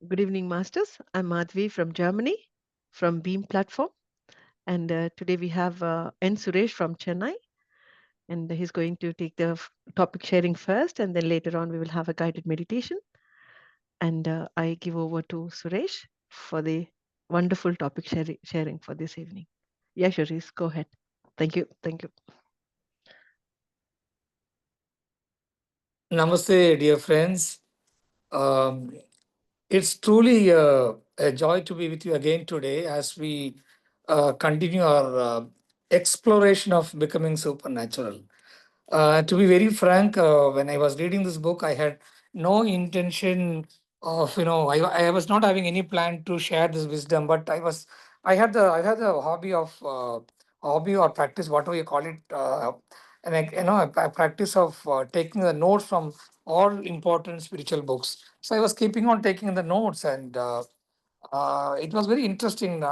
Good evening, Masters. I'm Madhvi from Germany, from Beam Platform. And today we have N Suresh from Chennai. And he's going to take the topic sharing first. And then later on, we will have a guided meditation. And I give over to Suresh for the wonderful topic sharing for this evening. Yeah, Suresh, go ahead. Thank you. Thank you. Namaste, dear friends. Um, it's truly a joy to be with you again today as we continue our exploration of becoming supernatural. To be very frank, when I was reading this book, I had no intention of, I was not having any plan to share this wisdom, but I had the hobby or practice, whatever you call it, and a practice of taking the notes from all important spiritual books. So I was keeping on taking the notes, and it was very interesting,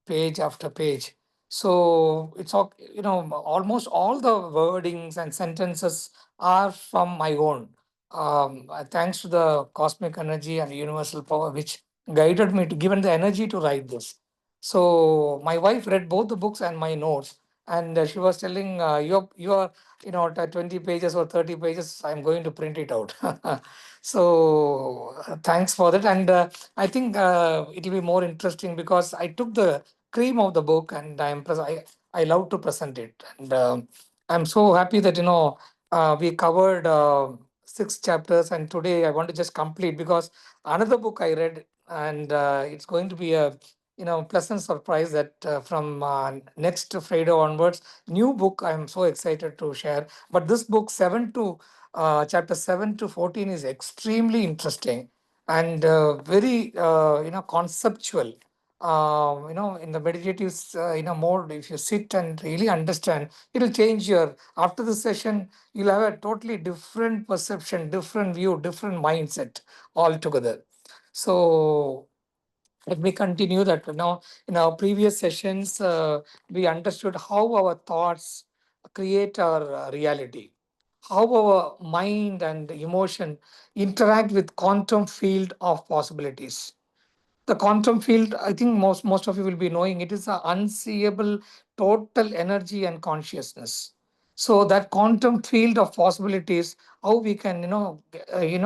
page after page. So it's all, almost all the wordings and sentences are from my own. Thanks to the cosmic energy and universal power, which guided me to given the energy to write this. So my wife read both the books and my notes, and she was telling, "You're, 20 pages or 30 pages. I'm going to print it out." So thanks for that, and I think it will be more interesting because I took the cream of the book and I love to present it, and I'm so happy that we covered 6 chapters, and today I want to just complete because another book I read, and it's going to be a pleasant surprise that from next Friday onwards, new book I'm so excited to share. But this book chapter 7 to 14 is extremely interesting and very conceptual. In the meditative mode, if you sit and really understand, it'll change your after the session. You'll have a totally different perception, different view, different mindset altogether. So let me continue that. Now, in our previous sessions, we understood how our thoughts create our reality, how our mind and emotion interact with quantum field of possibilities. The quantum field, I think most of you will be knowing, it is an unseeable total energy and consciousness. So that quantum field of possibilities, how we can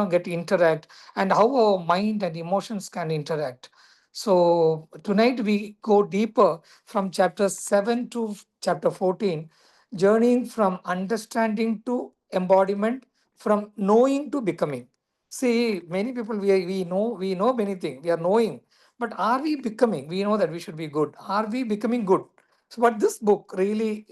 get interact, and how our mind and emotions can interact. So tonight we go deeper from chapter 7 to chapter 14, journeying from understanding to embodiment, from knowing to becoming. See, many people, we know many things, we are knowing, but are we becoming? We know that we should be good. Are we becoming good? So, but this book really,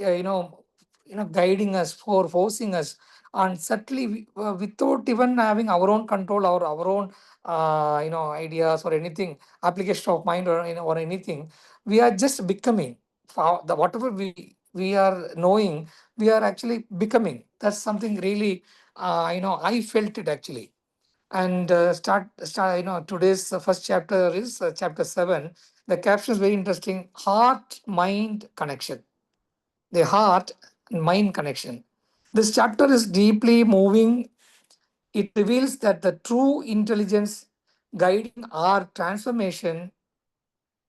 guiding us, forcing us, and subtly, without even having our own control or our own, ideas or anything, application of mind or or anything, we are just becoming. The whatever we are knowing, we are actually becoming. That's something really, I felt it actually. And start today's first chapter is chapter 7. The caption is very interesting: heart mind connection. The heart and mind connection. This chapter is deeply moving. It reveals that the true intelligence guiding our transformation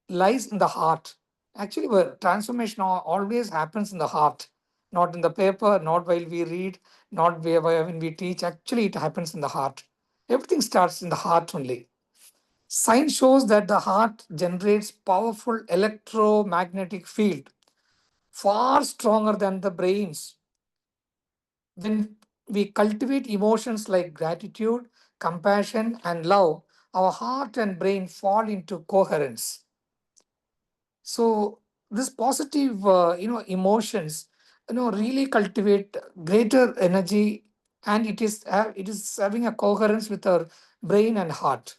lies in the heart. Actually, transformation always happens in the heart, not in the paper, not while we read, not when we teach. Actually, it happens in the heart. Everything starts in the heart only. Science shows that the heart generates powerful electromagnetic field, far stronger than the brains. When we cultivate emotions like gratitude, compassion, and love, our heart and brain fall into coherence. So this positive, emotions, really cultivate greater energy, and it is having a coherence with our brain and heart.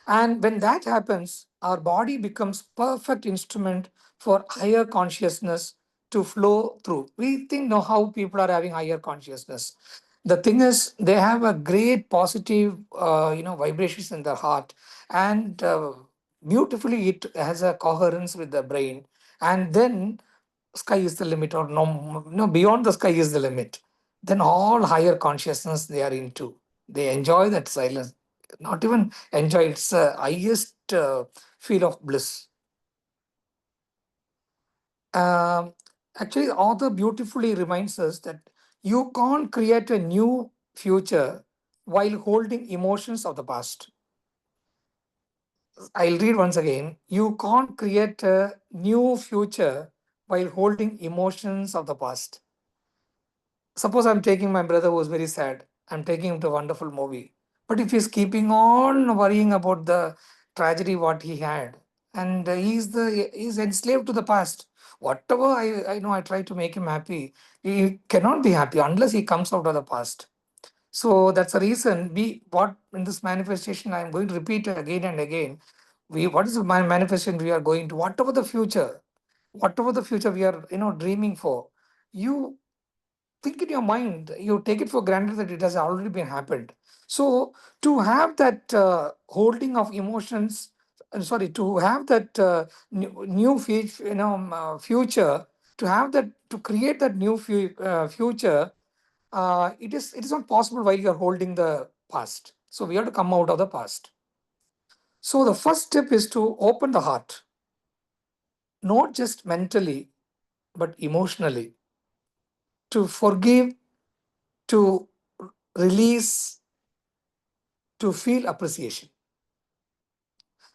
And when that happens, our body becomes perfect instrument for higher consciousness to flow through. We think know how people are having higher consciousness. The thing is, they have a great positive, vibrations in their heart, and beautifully it has a coherence with the brain. And then sky is the limit, or no, beyond the sky is the limit. Then all higher consciousness they are into. They enjoy that silence. not even enjoy, it's a highest feel of bliss. Um, Actually, the author beautifully reminds us that you can't create a new future while holding emotions of the past. I'll read once again. You can't create a new future while holding emotions of the past. Suppose I'm taking my brother who's very sad, I'm taking him to a wonderful movie. But if he's keeping on worrying about the tragedy what he had, and he's enslaved to the past. Whatever I know, I try to make him happy. He cannot be happy unless he comes out of the past. So that's the reason we what in this manifestation I'm going to repeat again and again. We what is the manifestation we are going to, whatever the future we are dreaming for. You think in your mind, you take it for granted that it has already been happened. So to have that holding of emotions, sorry, to have that new future, to have that, to create that new future, it is not possible while you are holding the past. So we have to come out of the past. So the first step is to open the heart, not just mentally but emotionally, to forgive, to release, to feel appreciation.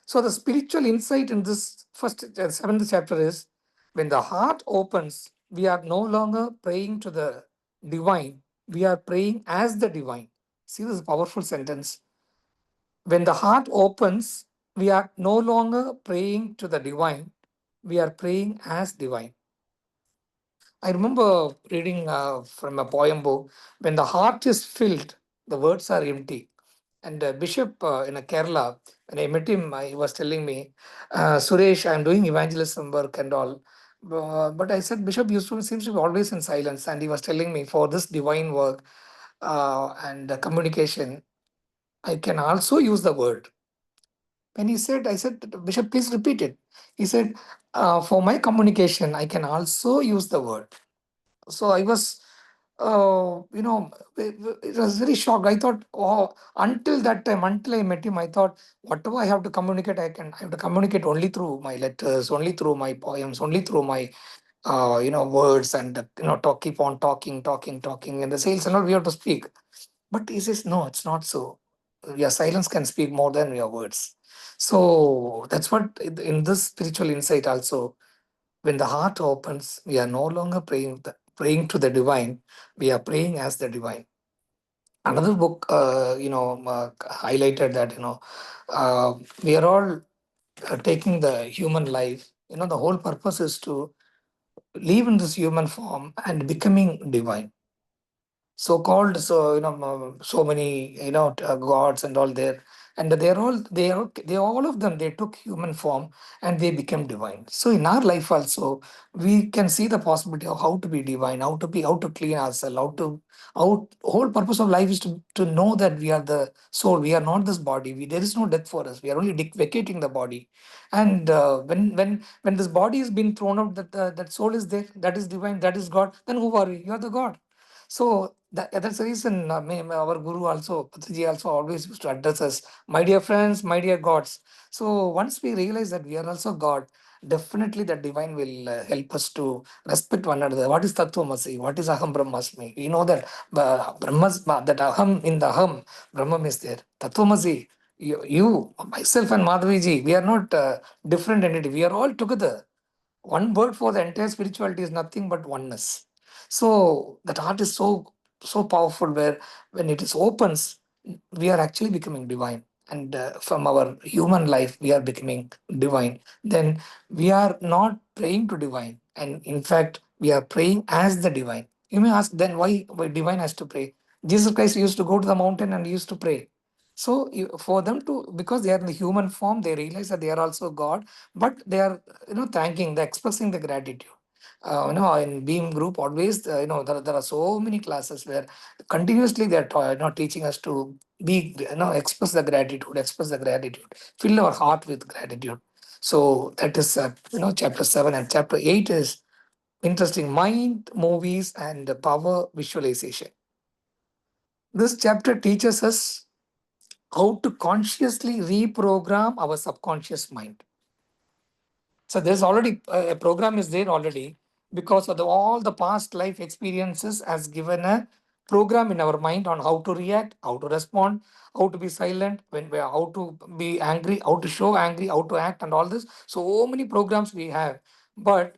So the spiritual insight in this first seventh chapter is, when the heart opens, we are no longer praying to the divine, we are praying as the divine. See this powerful sentence. When the heart opens, we are no longer praying to the divine, we are praying as divine. I remember reading from a poem book, when the heart is filled, the words are empty. And Bishop in Kerala, when I met him, he was telling me, Suresh, I'm doing evangelism work and all. But I said, Bishop, you seems to be always in silence. And he was telling me, for this divine work and communication, I can also use the word. When he said, I said, Bishop, please repeat it. He said, for my communication, I can also use the word. So I was, it was very shocked. I thought, oh, until that time, until I met him, I thought, whatever I have to communicate, I have to communicate only through my letters, only through my poems, only through my, words, and, keep on talking, and the sales and all we have to speak. But he says, no, it's not so. Your silence can speak more than your words. So that's what in this spiritual insight also, when the heart opens, we are no longer praying to the divine, we are praying as the divine. Another book, highlighted that, we are all taking the human life. The whole purpose is to live in this human form and becoming divine. So called, so many gods and all there, and they all of them, they took human form and they became divine. So in our life also, we can see the possibility of how to be divine, how to clean ourselves, how whole purpose of life is to know that we are the soul, we are not this body, there is no death for us, we are only vacating the body. And when this body is being thrown out, that soul is there, that is divine, that is God, then who are we? You are the God. So that's the reason our Guru also, Patriji also always used to address us, my dear friends, my dear gods. So once we realize that we are also God, definitely the divine will help us to respect one another. What is Tattvamasi? What is Aham Brahmasmi? We know that that Aham, in the Aham, Brahman is there. Tattvamasi, myself and Madhaviji, we are not different entity. We are all together. One word for the entire spirituality is nothing but oneness. So that heart is so powerful, where when it is opens, we are actually becoming divine. And from our human life, we are becoming divine. Then we are not praying to divine, and in fact, we are praying as the divine. You may ask, then why divine has to pray? Jesus Christ used to go to the mountain and he used to pray. So for them to, because they are in the human form, they realize that they are also God, but they are thanking, they're expressing the gratitude. In Beam group, always, there are so many classes where continuously they are teaching us to be, express the gratitude, fill our heart with gratitude. So that is, chapter 7. And chapter 8 is interesting, mind, movies, and power visualization. This chapter teaches us how to consciously reprogram our subconscious mind. So there's already a program is there already, because of all the past life experiences has given a program in our mind on how to react, how to respond, how to be silent when we are, how to be angry, how to show angry, how to act, and all this. So many programs we have, but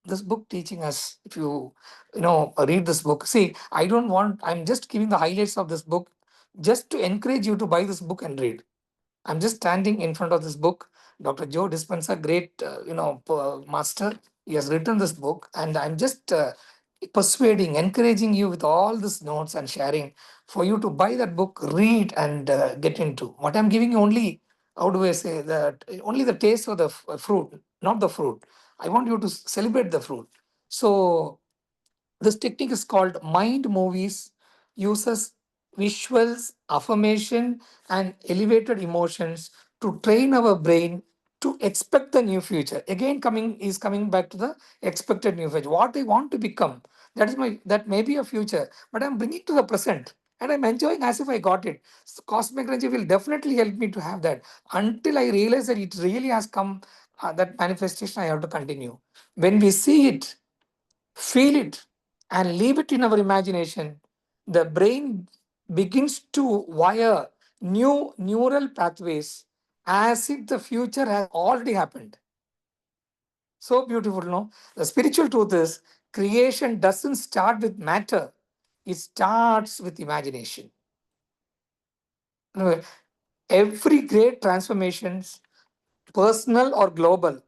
this book teaching us, if you read this book, see, I'm just giving the highlights of this book just to encourage you to buy this book and read. I'm just standing in front of this book. Dr. Joe Dispenza, great, master. He has written this book, and I'm just persuading, encouraging you with all these notes and sharing for you to buy that book, read, and get into. What I'm giving you only, how do I say that? Only the taste of the fruit, not the fruit. I want you to celebrate the fruit. So this technique is called mind movies, uses visuals, affirmation, and elevated emotions to train our brain to expect the new future. Again, coming back to the expected new future. What I want to become, that may be a future, but I'm bringing to the present. And I'm enjoying as if I got it. So cosmic energy will definitely help me to have that. Until I realize that it really has come, that manifestation, I have to continue. When we see it, feel it, and leave it in our imagination, the brain begins to wire new neural pathways as if the future has already happened. So beautiful, no? The spiritual truth is creation doesn't start with matter, it starts with imagination. No, every great transformations, personal or global,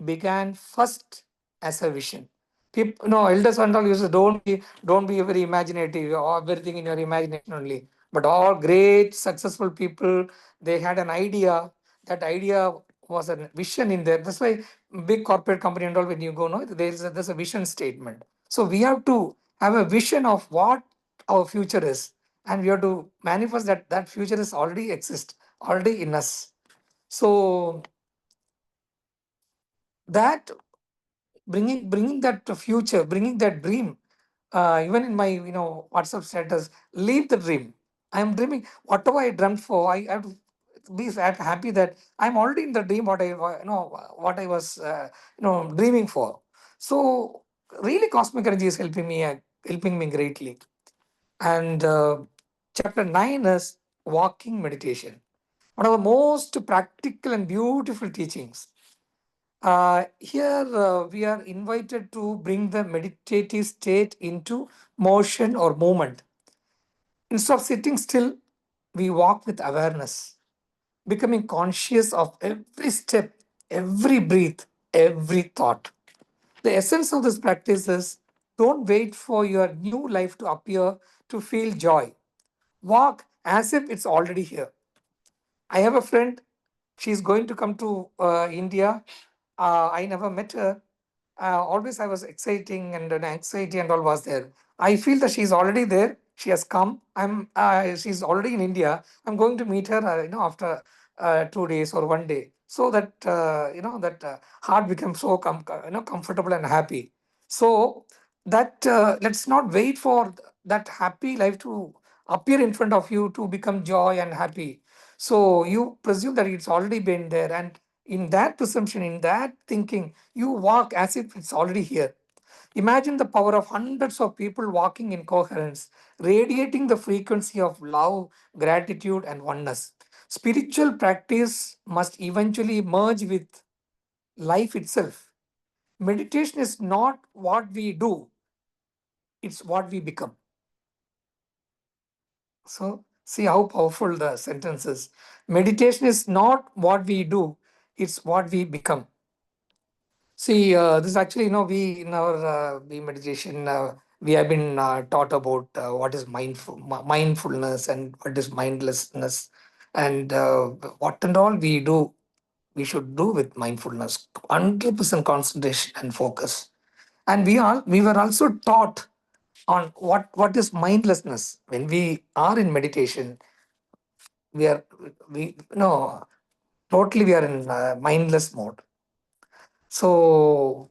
began first as a vision. People, no, elders and all used to don't be very imaginative, or everything in your imagination only. But all great successful people, they had an idea. That idea was a vision in there. That's why big corporate company and all, when you go, no, there's a vision statement. So we have to have a vision of what our future is, and we have to manifest that future is already exist, already in us. So that bringing that to future, bringing that dream, even in my WhatsApp status, leave the dream. I'm dreaming whatever I dreamt for. I have to be happy that I'm already in the dream, what I was dreaming for. So really, cosmic energy is helping me greatly. And chapter 9 is walking meditation, one of the most practical and beautiful teachings. Here we are invited to bring the meditative state into motion or movement. Instead of sitting still, we walk with awareness, becoming conscious of every step, every breath, every thought. The essence of this practice is, don't wait for your new life to appear to feel joy. Walk as if it's already here. I have a friend. She's going to come to India. I never met her. Always I was exciting, and an anxiety and all was there. I feel that she's already there. She has come. She's already in India. I'm going to meet her. After 2 days or one day, so that that heart becomes so comfortable and happy. So that let's not wait for that happy life to appear in front of you to become joy and happy. So you presume that it's already been there, and in that presumption, in that thinking, you walk as if it's already here. Imagine the power of hundreds of people walking in coherence, radiating the frequency of love, gratitude, and oneness. Spiritual practice must eventually merge with life itself. Meditation is not what we do, it's what we become. So, see how powerful the sentence is. Meditation is not what we do, it's what we become. See, this actually, we in our meditation, we have been taught about what is mindfulness and what is mindlessness, and what and all we should do with mindfulness, 100% concentration and focus. And we were also taught on what is mindlessness. When we are in meditation, we are we no totally we are in mindless mode. So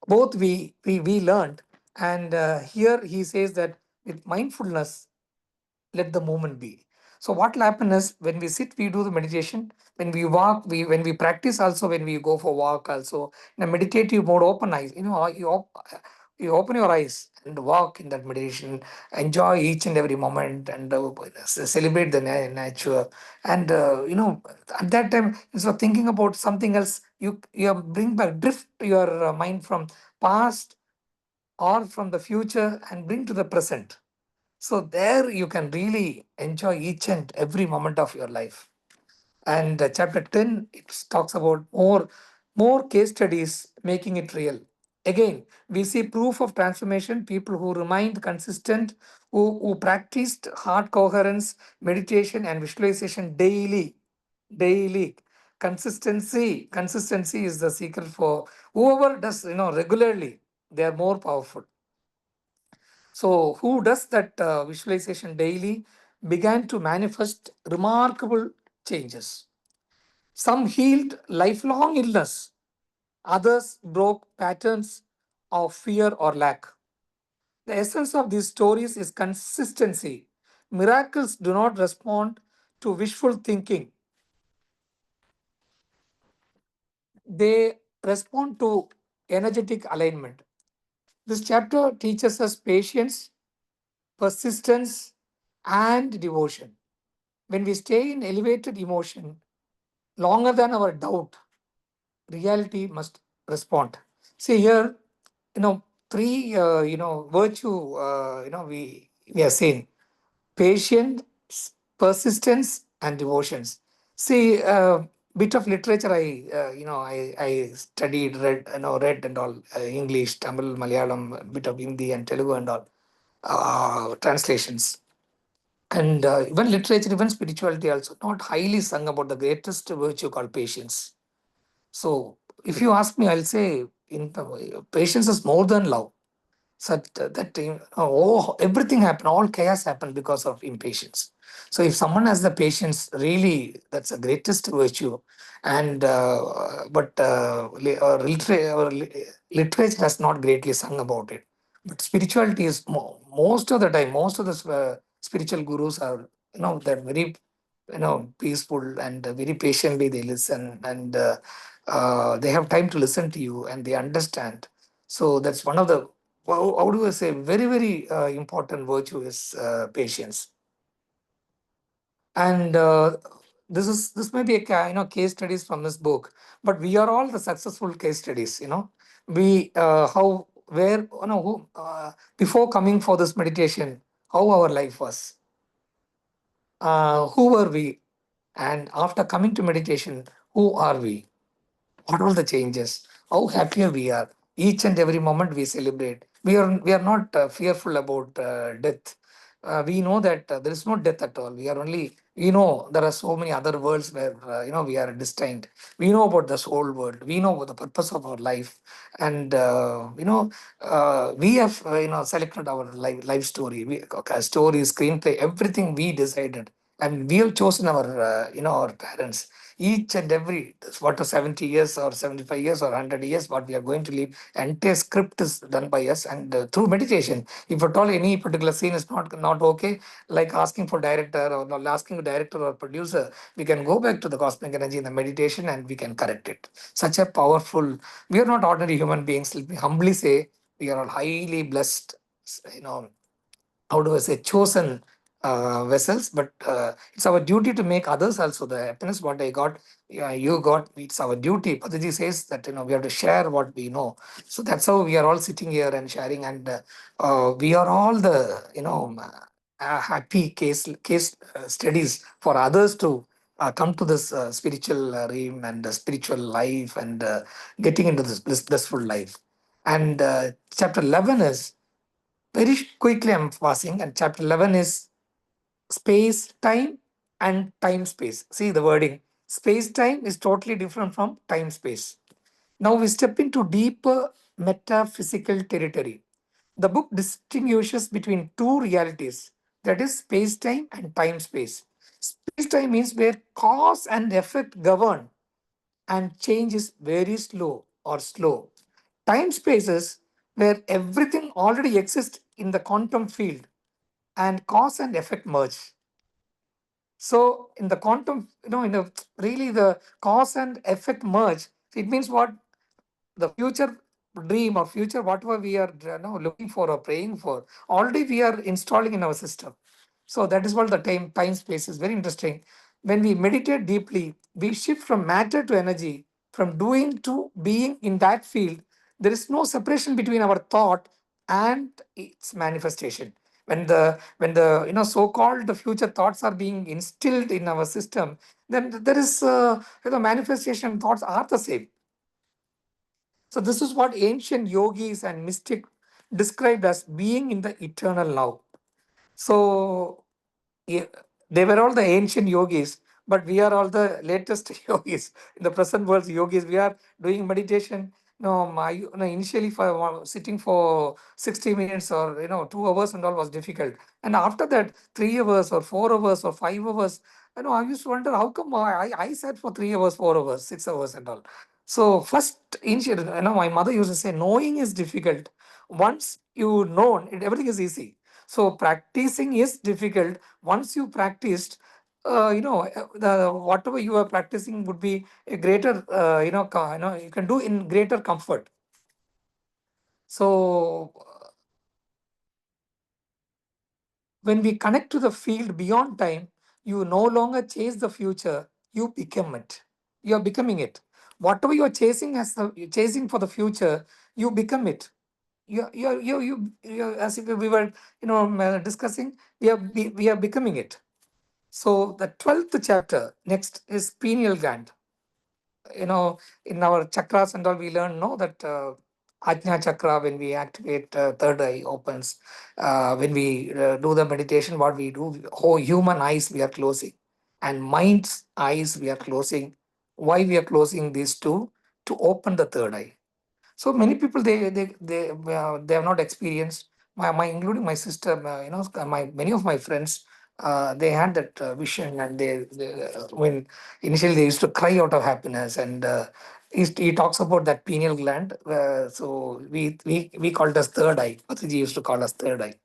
both we learned, and here he says that with mindfulness, let the moment be. So what will happen is, when we sit, we do the meditation. When we walk, when we practice also, when we go for walk also, in a meditative mode, open eyes. You open your eyes and walk in that meditation. Enjoy each and every moment, and celebrate the nature. And at that time, instead of thinking about something else, you bring back, drift your mind from past or from the future and bring to the present. So there you can really enjoy each and every moment of your life. And chapter 10, it talks about more case studies making it real. Again, we see proof of transformation, people who remained consistent, who practiced heart coherence, meditation, and visualization daily. Daily. Consistency is the secret for whoever does, regularly, they are more powerful. So, who does that visualization daily began to manifest remarkable changes. Some healed lifelong illness, others broke patterns of fear or lack. The essence of these stories is consistency. Miracles do not respond to wishful thinking, they respond to energetic alignment. This chapter teaches us patience, persistence, and devotion. When we stay in elevated emotion longer than our doubt, reality must respond. See here, three, virtue, we have seen: patience, persistence, and devotions. See, bit of literature I studied, read and all, English, Tamil, Malayalam, a bit of Hindi and Telugu and all, translations. And even literature, even spirituality also, not highly sung about the greatest virtue called patience. So if you ask me, I'll say patience is more than love. Such that everything happened, all chaos happened because of impatience. So if someone has the patience, really, that's the greatest virtue. And but literature has not greatly sung about it. But spirituality is most of the time, most of the spiritual gurus are, they're very, peaceful, and very patiently they listen, and they have time to listen to you, and they understand. So that's one of the, well, how do I say, very, very important virtue is patience. And this may be a case studies from this book, but we are all the successful case studies. We how where who before coming for this meditation, how our life was, who were we, and after coming to meditation, who are we? What are the changes? How happier we are. Each and every moment we celebrate. We are not fearful about death. We know that there is no death at all. We are only, there are so many other worlds where we are distinct. We know about this whole world. We know about the purpose of our life, and we have selected our life story. Story, screenplay, everything we decided, and we have chosen our our parents. Each and every, what, 70 years or 75 years or 100 years, what we are going to live, entire script is done by us. And through meditation, if at all any particular scene is not okay, like asking for director, or not asking director or producer, we can go back to the cosmic energy in the meditation, and we can correct it. Such a powerful, we are not ordinary human beings. Let me humbly say, we are all highly blessed, you know how do I say, chosen vessels. But it's our duty to make others also the happiness. What I got, you got. It's our duty. Pataji says that we have to share what we know. So that's how we are all sitting here and sharing, and we are all the happy case studies for others to come to this spiritual realm and spiritual life, and getting into this blissful life. And chapter 11 is, very quickly I'm passing, and chapter 11 is space, time, and time space. See the wording. Space time is totally different from time space. Now we step into deeper metaphysical territory. The book distinguishes between two realities, that is, space time and time space. Space time means where cause and effect govern, and change is very slow or slow. Time spaces where everything already exists in the quantum field, and cause and effect merge. So in the quantum, in the really the cause and effect merge. It means what? The future dream or future whatever we are looking for or praying for, already we are installing in our system. So that is what the time space is very interesting. When we meditate deeply, we shift from matter to energy, from doing to being in that field. There is no separation between our thought and its manifestation. When the so-called the future thoughts are being instilled in our system, then there is manifestation thoughts are the same. So this is what ancient yogis and mystic described as being in the eternal now. So yeah, they were all the ancient yogis, but we are all the latest yogis in the present world's yogis. We are doing meditation. No, initially for sitting for 60 minutes or 2 hours and all was difficult. And after that, 3 hours or 4 hours or 5 hours, I used to wonder how come I sat for 3 hours, 4 hours, 6 hours and all. So first initial, my mother used to say, knowing is difficult. Once you know, everything is easy. So practicing is difficult. Once you practiced, the whatever you are practicing would be a greater, you can do in greater comfort. So when we connect to the field beyond time, you no longer chase the future, you become it. You are becoming it. Whatever you are chasing chasing for the future, you become it. As if we were, discussing, we are becoming it. So the 12th chapter next is pineal gland. In our chakras and all, we learn that Ajna chakra, when we activate, third eye opens. When we do the meditation, what we do, whole human eyes we are closing, and mind's eyes we are closing. Why we are closing these two? To open the third eye. So many people they have not experienced, my including my sister, my many of my friends, they had that vision, and when initially they used to cry out of happiness. And he talks about that pineal gland. So we call it as third eye. Patiji used to call us third eye.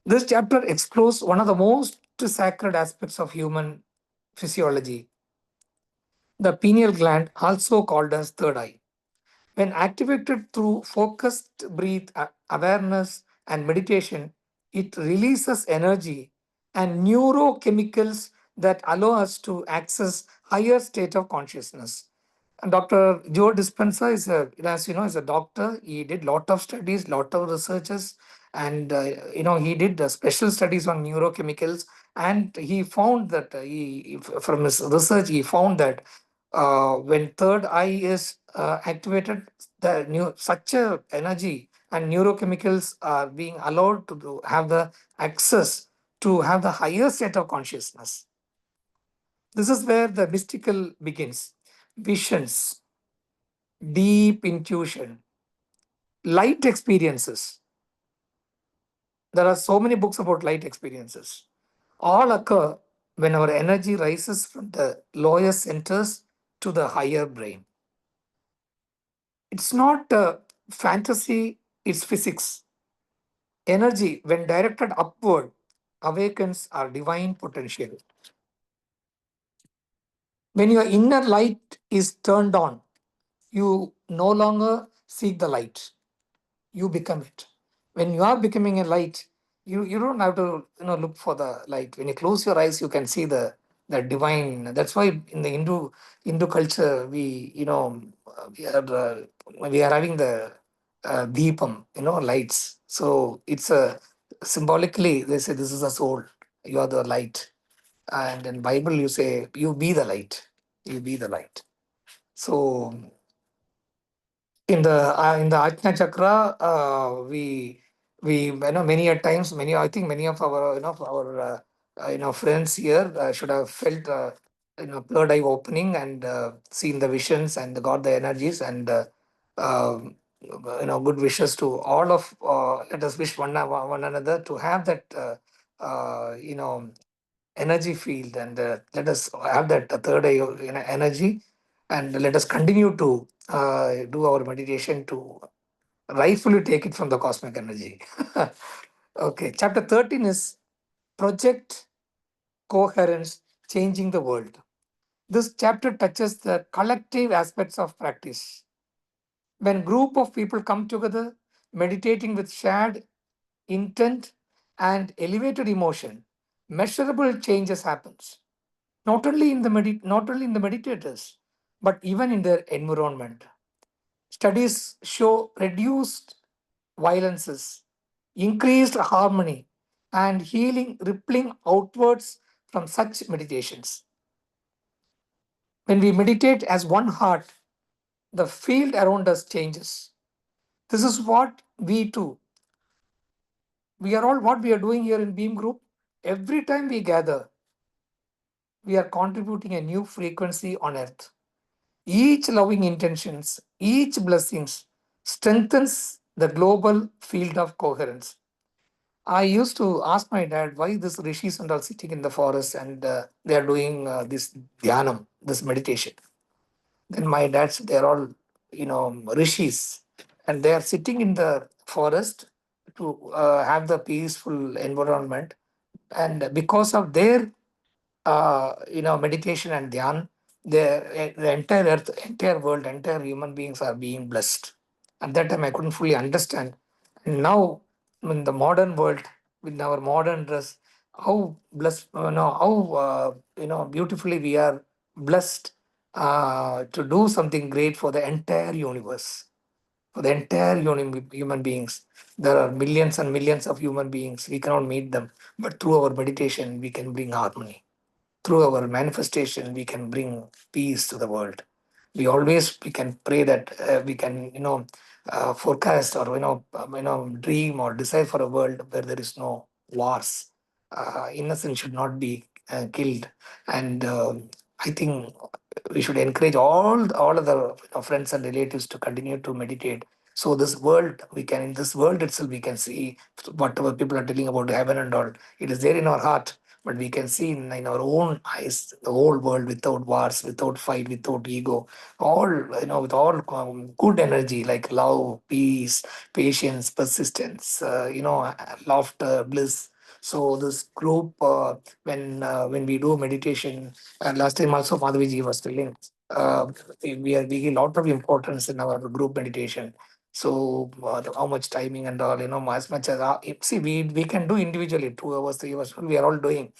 This chapter explores one of the most sacred aspects of human physiology, the pineal gland, also called as third eye. When activated through focused breath awareness and meditation, it releases energy and neurochemicals that allow us to access higher state of consciousness. And Dr. Joe Dispenza is as you know, is a doctor. He did lot of studies, lot of researches, and he did special studies on neurochemicals. And he found that from his research, he found that when third eye is activated, the new such a energy and neurochemicals are being allowed to have the access to have the higher state of consciousness. This is where the mystical begins. Visions, deep intuition, light experiences. There are so many books about light experiences. All occur when our energy rises from the lower centers to the higher brain. It's not fantasy, it's physics. Energy, when directed upward, awakens our divine potential. When your inner light is turned on, you no longer seek the light, you become it. When you are becoming a light, you don't have to look for the light. When you close your eyes, you can see the divine. That's why in the Hindu culture, we are having the deepam, lights. So it's a symbolically they say this is a soul. You are the light, and in Bible you say you be the light. You be the light. So in the Ajna chakra, we many a times, many I think many of our friends here should have felt third eye opening, and seen the visions and got the energies, and good wishes to all of let us wish one another to have that energy field, and let us have that third eye energy, and let us continue to do our meditation to rightfully take it from the cosmic energy. Okay, chapter 13 is project coherence changing the world. This chapter touches the collective aspects of practice. When group of people come together, meditating with shared intent and elevated emotion, measurable changes happens. Not only in the meditators, but even in their environment. Studies show reduced violences, increased harmony, and healing rippling outwards from such meditations. When we meditate as one heart, the field around us changes. This is what we do. We are all what we are doing here in Beam Group. Every time we gather, we are contributing a new frequency on earth. Each loving intentions, each blessings strengthens the global field of coherence. I used to ask my dad why this rishis and all sitting in the forest and they are doing this dhyanam, this meditation. Then my dad said they're all, rishis, and they are sitting in the forest to have the peaceful environment. And because of their, meditation and dhyan, the entire earth, entire world, entire human beings are being blessed. At that time, I couldn't fully understand. And now, in the modern world, with our modern dress, how blessed, how beautifully we are blessed to do something great for the entire universe, for the entire human beings. There are millions and millions of human beings. We cannot meet them, but through our meditation, we can bring harmony. Through our manifestation, we can bring peace to the world. We can pray that we can forecast or dream or desire for a world where there is no wars. Innocent should not be killed, and I think we should encourage all of the friends and relatives to continue to meditate. So this world, we can in this world itself we can see whatever people are telling about heaven and all. It is there in our heart, but we can see in our own eyes the whole world without wars, without fight, without ego, all with all good energy like love, peace, patience, persistence, laughter, bliss. So this group, when we do meditation, and last time also Madhaviji was telling, we give a lot of importance in our group meditation. So how much timing and all, as much as see, we can do individually 2 hours, 3 hours, we are all doing.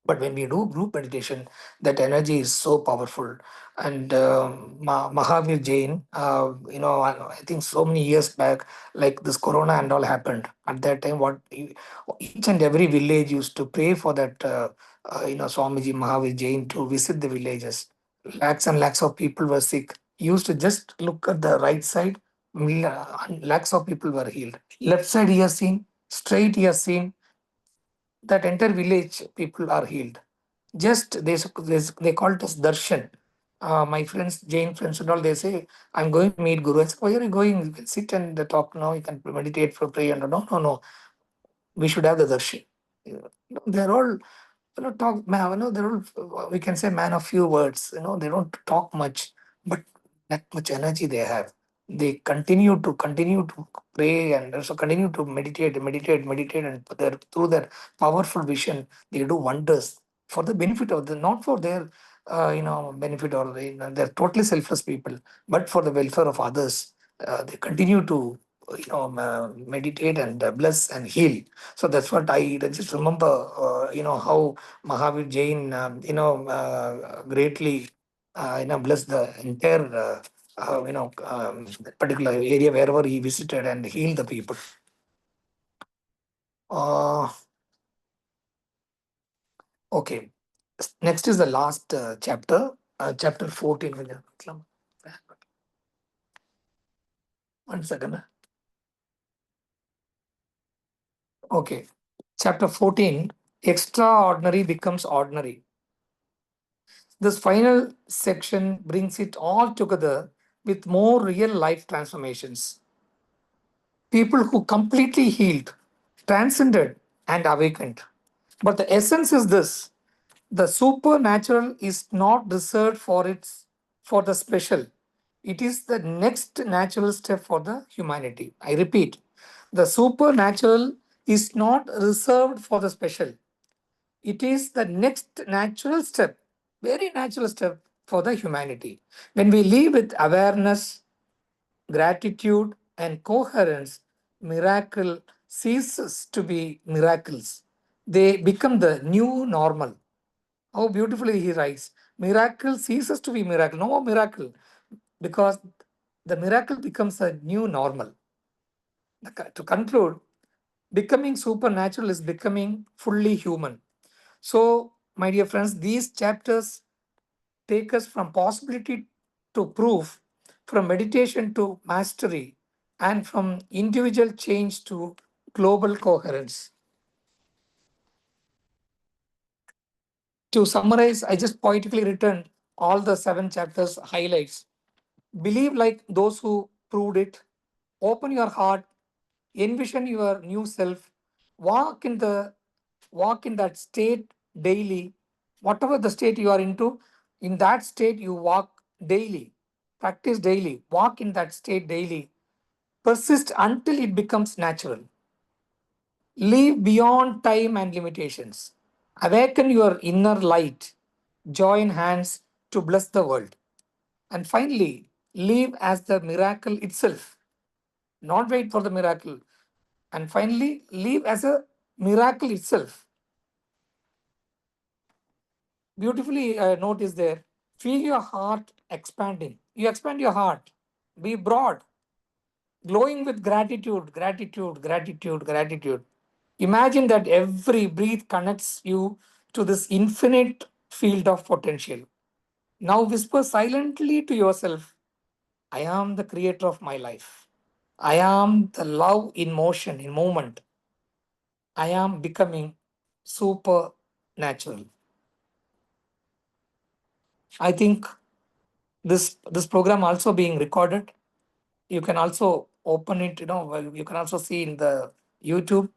But when we do group meditation, that energy is so powerful. And Mahavir Jain, I think so many years back, like this corona and all happened. At that time, each and every village used to pray for that, Swamiji Mahavir Jain to visit the villages. Lakhs and lakhs of people were sick. He used to just look at the right side, lakhs of people were healed. Left side he has seen, straight he has seen, that entire village people are healed. Just they call it as darshan. My friends, Jain friends and all, they say, I'm going to meet Guru. I say, why are you going? You can sit and talk now, you can meditate for prayer. No, no, no. We should have the darshan. They're all, talk, they're all, we can say man of few words. They don't talk much, but that much energy they have. They continue to pray and also continue to meditate, and through their powerful vision, they do wonders for the benefit of the, not for their benefit, or they're totally selfless people, but for the welfare of others. They continue to meditate and bless and heal. So that's what I just remember. How Mahavir Jain, greatly, blessed the entire, particular area wherever he visited and healed the people. Uh, okay. Next is the last chapter, chapter 14. One second. Okay. Chapter 14, extraordinary becomes ordinary. This final section brings it all together with more real life transformations. People who completely healed, transcended, and awakened. But the essence is this: the supernatural is not reserved for the special. It is the next natural step for the humanity. I repeat, the supernatural is not reserved for the special. It is the next natural step, very natural step for the humanity. When we live with awareness, gratitude, and coherence, miracle ceases to be miracles. They become the new normal. How beautifully he writes. Miracle ceases to be miracle. No more miracle. Because the miracle becomes a new normal. To conclude, becoming supernatural is becoming fully human. So, my dear friends, these chapters take us from possibility to proof, from meditation to mastery, and from individual change to global coherence. To summarize, I just poetically written all the 7 chapters highlights. Believe like those who proved it. Open your heart. Envision your new self. Walk in the walk in that state daily. Whatever the state you are into, in that state you walk daily. Practice daily. Walk in that state daily. Persist until it becomes natural. Live beyond time and limitations. Awaken your inner light. Join hands to bless the world. And finally, live as the miracle itself. Not wait for the miracle. And finally, live as a miracle itself. Beautifully note is there. Feel your heart expanding. You expand your heart. Be broad, glowing with gratitude, gratitude, gratitude, gratitude. Imagine that every breath connects you to this infinite field of potential. Now whisper silently to yourself, I am the creator of my life. I am the love in motion, in movement. I am becoming supernatural. I think this program also being recorded. You can also open it, well, you can also see in the YouTube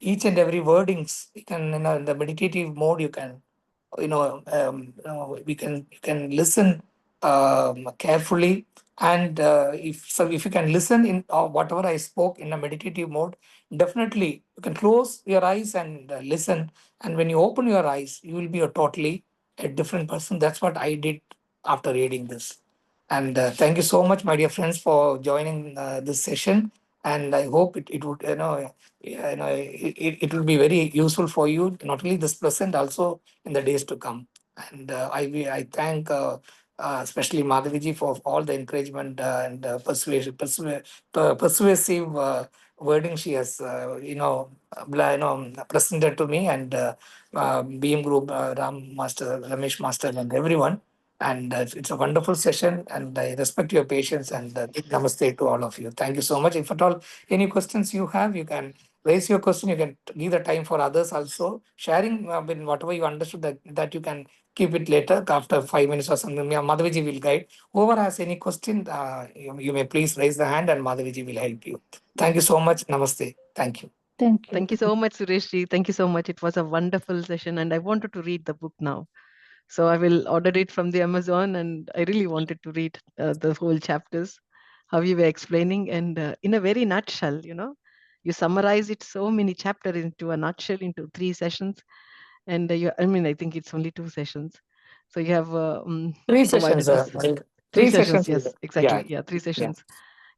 each and every wordings. You can, in the meditative mode, you can, we can you can listen carefully. And if you can listen in whatever I spoke in a meditative mode, definitely you can close your eyes and listen. And when you open your eyes, you will be a totally a different person. That's what I did after reading this. And thank you so much, my dear friends, for joining this session. And I hope it would, it will be very useful for you, not only this present, also in the days to come. And I thank especially Madhaviji for all the encouragement and persuasive wording she has, presented to me, and Beam Group, Ram Master, Ramesh Master, and everyone. And it's a wonderful session, and I respect your patience, and big namaste to all of you. Thank you so much. If at all any questions you have, you can raise your question. You can give the time for others also. Sharing with whatever you understood, that you can keep it later after 5 minutes or something. Yeah, Madhaviji will guide. Whoever has any question, you may please raise the hand, and Madhaviji will help you. Thank you so much. Namaste. Thank you. Thank you. Thank you so much, Sureshji. Thank you so much. It was a wonderful session, and I wanted to read the book now. So I will order it from the Amazon, and I really wanted to read the whole chapters, how you were explaining, and in a very nutshell, you summarize it so many chapters into a nutshell into 3 sessions, and I mean, I think it's only 2 sessions. So you have Three sessions. provided us three Three sessions. sessions. Yes, Yeah. exactly. Yeah, three Yeah. sessions.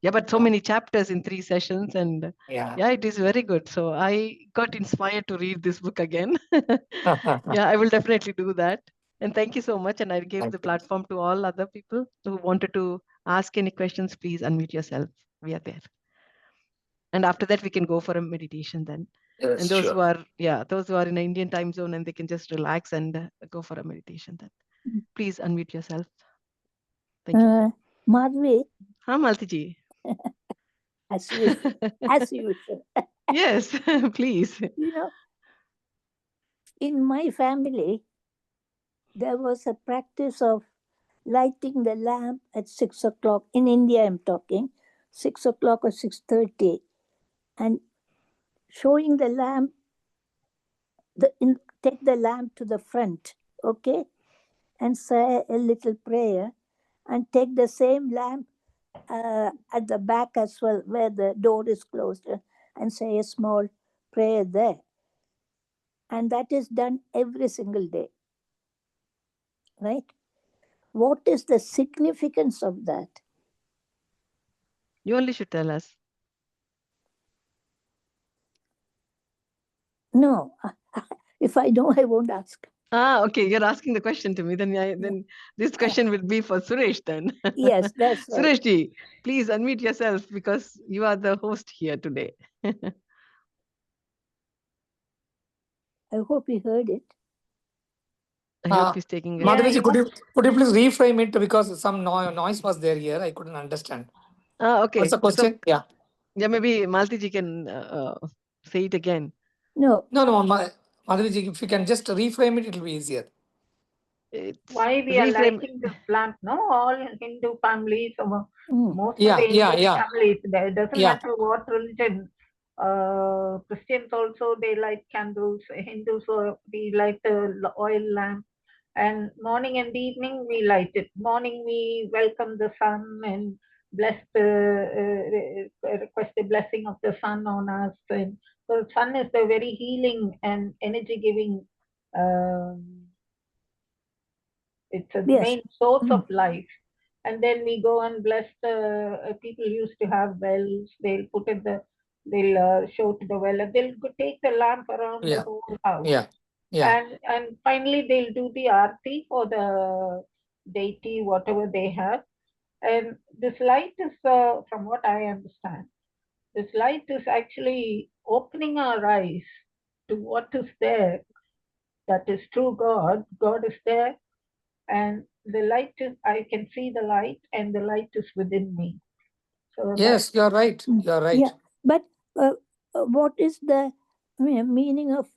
Yeah, but so many chapters in 3 sessions, and Yeah. yeah, it is very good. So I got inspired to read this book again. Yeah, I will definitely do that. And thank you so much. And I give Thank the you. platform to all other people who wanted to ask any questions. Please unmute yourself. We are there. And after that, we can go for a meditation then. Yes, And those sure. who are, yeah, those who are in an Indian time zone, and they can just relax and go for a meditation then. Please unmute yourself. Thank you. Madhvi, Huh, Maltiji? as usual, as usual. Yes, please. You know, in my family, there was a practice of lighting the lamp at 6 o'clock. In India, I'm talking 6 o'clock or 6:30, and showing the lamp. Take the lamp to the front, okay, and say a little prayer, and take the same lamp at the back as well, where the door is closed, and say a small prayer there. And that is done every single day. Right? What is the significance of that? You only should tell us. No, if I know, I won't ask. Okay. You're asking the question to me. Then this question will be for Suresh then. Yes, that's right. Suresh ji, please unmute yourself because you are the host here today. I hope you heard it. I hope he's taking Yeah, Madhaviji, he could you please reframe it because some noise was there here. I couldn't understand. Okay. What's the question? So, yeah, maybe Malti ji can say it again. No. No, Madhaviji, if you can just reframe it, it will be easier. Why we are lighting this lamp? No, all Hindu families, most of the Indian families, it doesn't matter what religion. Christians also, they light candles. Hindus, we light the oil lamp. And morning and evening we light it. Morning we welcome the sun and bless request the blessing of the sun on us. And so the sun is the very healing and energy giving. It's a main source of life. And then we go and bless the people used to have wells. They'll put it they'll show to the well. They'll take the lamp around the whole house. And finally they'll do the aarti for the deity, whatever they have. And this light is, from what I understand, this light is actually opening our eyes to what is there. That is true God. God is there, and the light is, I can see the light, and the light is within me. So yes, you're right. You're right. Yeah, but what is the meaning of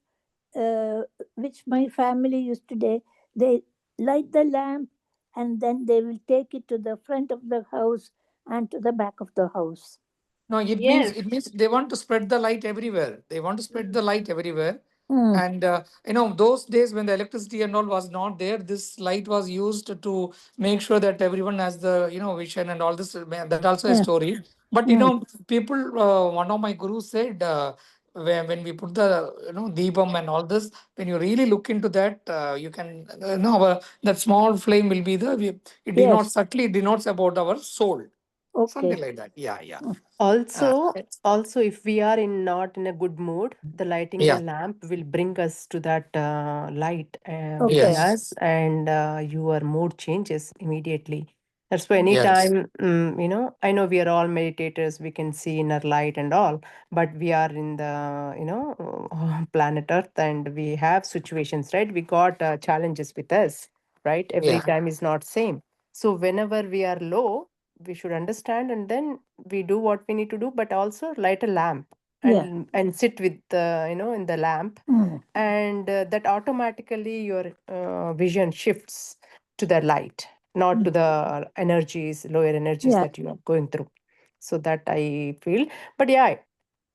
which my family used today? They light the lamp and then they will take it to the front of the house and to the back of the house. No, it means they want to spread the light everywhere. They want to spread the light everywhere. And those days when the electricity and all was not there, this light was used to make sure that everyone has the vision and all this. That also a story. But people. One of my gurus said when we put the deepam and all this, when you really look into that, you can that small flame will be it denotes subtly denotes about our soul. Something like that. Yeah. Also, if we are not in a good mood, the lighting the lamp will bring us to that light within us, and your mood changes immediately. That's why anytime, I know we are all meditators, we can see inner light and all, but we are in the, planet Earth, and we have situations, right? We got challenges with us, right? Every time is not same. So whenever we are low, we should understand, and then we do what we need to do, but also light a lamp and sit with in the lamp, and that automatically your vision shifts to the light, not to the energies, lower energies that you are going through. So that I feel. But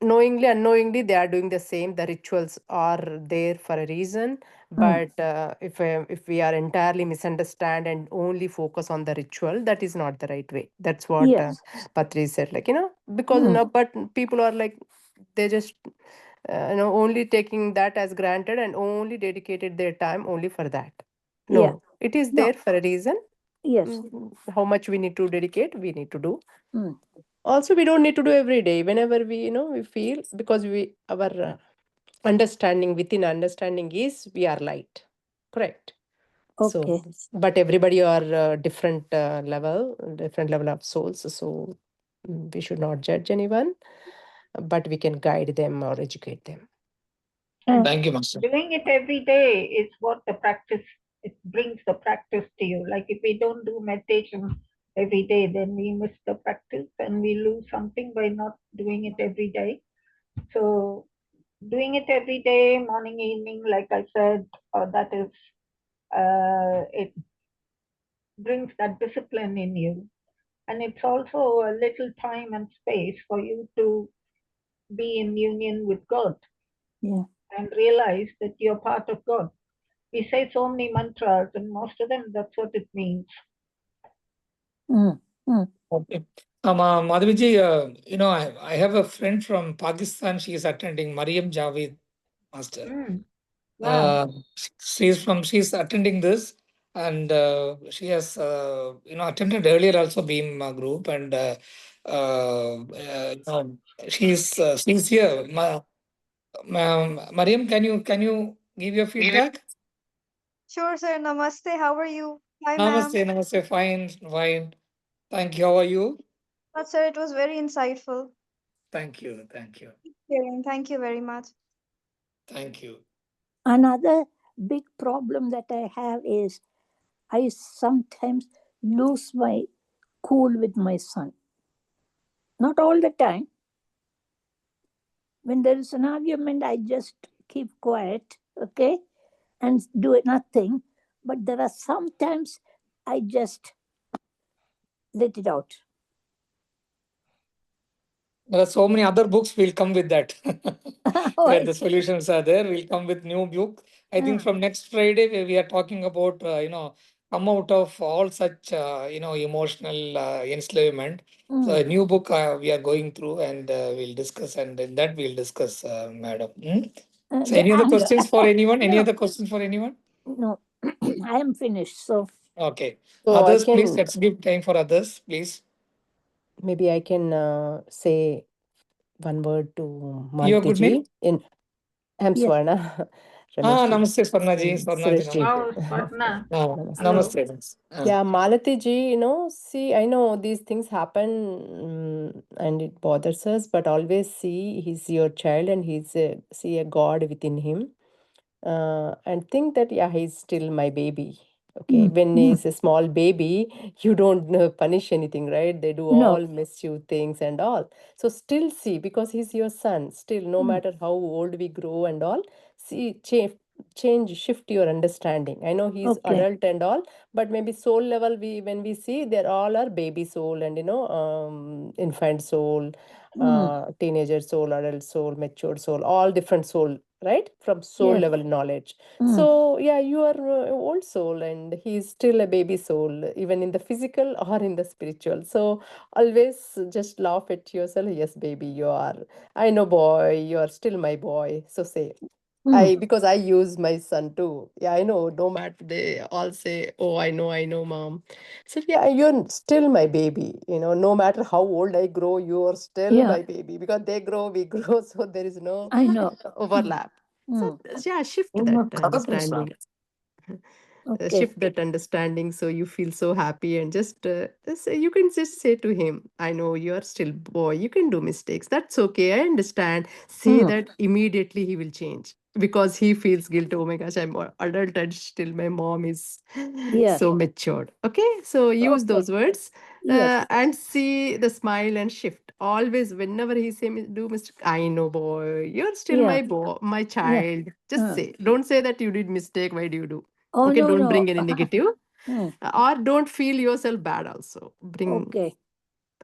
knowingly unknowingly they are doing the same. The rituals are there for a reason, but if we are entirely misunderstand and only focus on the ritual, that is not the right way. That's what Patri said, because but people are like, they just only taking that as granted and only dedicated their time only for that. No, it is there for a reason. How much we need to dedicate, we need to do. Also, we don't need to do every day. Whenever we feel, because our understanding is we are light, correct? So, but everybody are different level of souls. So we should not judge anyone, but we can guide them or educate them. Thank you, Master. Doing it every day is what the practice, it brings the practice to you. Like if we don't do meditation every day, then we miss the practice and we lose something by not doing it every day. So doing it every day, morning, evening, like I said, that is, it brings that discipline in you. And it's also a little time and space for you to be in union with God. And realize that you're part of God. We say so many mantras, and most of them, that's what it means. Okay. Madhaviji, I have a friend from Pakistan. She is attending, Mariam Javed, Master. She's attending this, and she has attended earlier also Beam group, and she's here. Mariam, can you give your feedback? Sure, sir. Namaste. How are you? Hi, ma'am. Namaste, namaste. Fine, fine. Thank you. How are you? Sir, it was very insightful. Thank you. Thank you. Thank you very much. Thank you. Another big problem that I have is I sometimes lose my cool with my son. Not all the time. When there is an argument, I just keep quiet, okay, and do nothing. But there are sometimes I just let it out. There are so many other books will come with that. Oh, Where the solutions are there, we'll come with new book. I think from next Friday we are talking about come out of all such emotional enslavement. So a new book we are going through, and we'll discuss, and in that we'll discuss, madam. So any other questions for anyone? Any other questions for anyone? No, I am finished. So Okay. So Others, please. Let's give time for others, please. maybe I can say one word to Your good name? Malti ji. I'm Yes. Swarna. Namaste, Swarna ji. Swarna ji, Suresh ji. namaste. Namaste. Namaste. Yeah, Malati ji, see, I know these things happen, and it bothers us, but always see he's your child and see a God within him. And think that, yeah, he's still my baby. Okay, when he's a small baby, you don't punish anything, right? They do all mischief things and all. So still see, because he's your son, still, no matter how old we grow and all, see, shift your understanding. I know he's adult and all, but maybe soul level, when we see, they're all our baby soul and, infant soul, teenager soul, adult soul, mature soul, all different soul, right? From soul level knowledge. So yeah, you are old soul and he's still a baby soul, even in the physical or in the spiritual. So always just laugh at yourself. Yes, baby, you are. I know, boy, you are still my boy. So say. Because I use my son too. Yeah, I know. No matter, they all say, "Oh, I know, mom." So yeah, you're still my baby. No matter how old I grow, you are still my baby, because they grow, we grow. So there is no I know. overlap. So yeah, shift that understanding. Okay. Shift that understanding, so you feel so happy, and just you can just say to him, I know you are still boy, you can do mistakes, that's okay, I understand. Say that, immediately he will change, because he feels guilt. Oh my gosh, I'm adult and still my mom is so matured. Okay, so use those words, and see the smile and shift. Always, whenever he say do mistake, I know, boy, you're still my boy, my child. Just say, don't say that you did mistake, why do you do. Oh, Okay, no, don't no. bring any negative, or don't feel yourself bad also. Bring. Okay.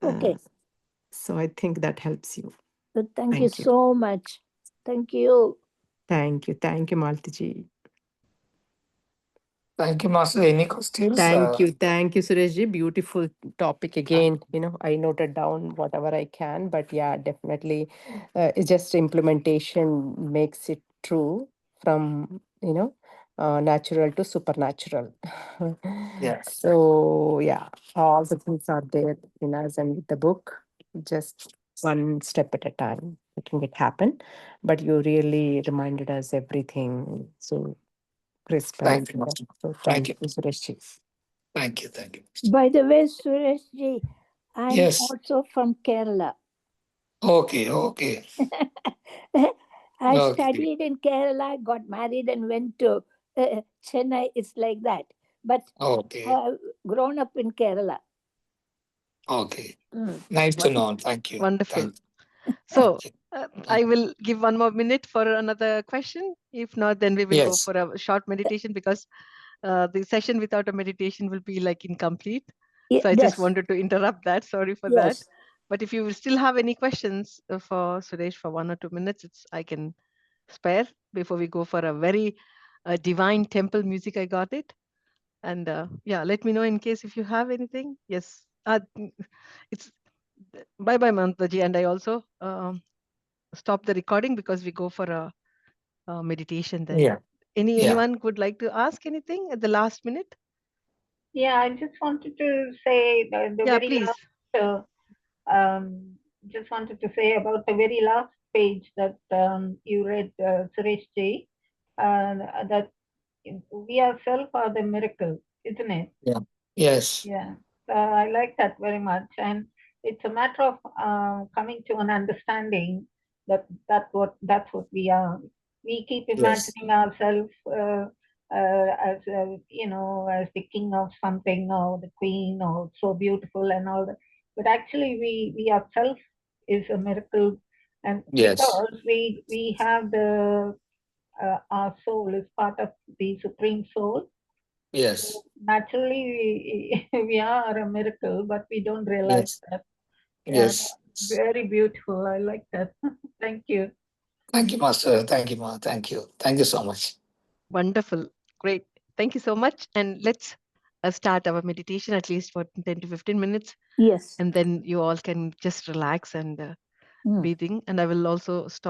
uh, so I think that helps you. So thank you Thank you. so much. Thank you. Thank you. Thank you, Maltiji. Thank you, Master. Any questions? Thank you. Thank you, Sureshji. Beautiful topic again. I noted down whatever I can, but yeah, definitely, it's just implementation makes it true from, natural to supernatural. Yeah. So yeah, all the things are there in us and with the book, just one step at a time, making it happen. But you really reminded us everything. So crisp. Thank you, Master. So Thank you. Sureshji. Thank you. Thank you. By the way, Suresh ji, I'm Yes. also from Kerala. Okay. Okay. I Okay. studied in Kerala, got married, and went to Chennai. It's like that. But Okay. grown up in Kerala. Okay. Nice to know. Thank you. Wonderful. Thank So you. I will give one more minute for another question. If not, then we will go Yes. for a short meditation, because the session without a meditation will be like incomplete. So I just wanted to interrupt that. Sorry for that. But if you will still have any questions for Suresh for 1 or 2 minutes, I can spare before we go for a very divine temple music. I got it. And yeah, let me know in case if you have anything. Yes. It's bye-bye, Mantaji. And I also stop the recording because we go for a meditation then. Yeah. Anyone would like to ask anything at the last minute? Yeah, I just wanted to say the very please. last. Just wanted to say about the very last page that you read, Suresh Ji, that we ourselves are the miracle, isn't it? Yeah. Yes. Yeah. I like that very much, and it's a matter of coming to an understanding that that's what we are. We keep Yes. imagining ourselves as as the king of something or the queen or so beautiful and all that, but actually we ourselves is a miracle, and Yes. because we have the our soul is part of the supreme soul. Yes. Naturally, we are a miracle, but we don't realize Yes. that. Yeah, Yes. very beautiful. I like that. Thank you. Thank you, Master. Thank you, Ma. Thank you. Thank you so much. Wonderful. Great. Thank you so much. And let's start our meditation at least for 10 to 15 minutes. Yes. And then you all can just relax and breathing. And I will also stop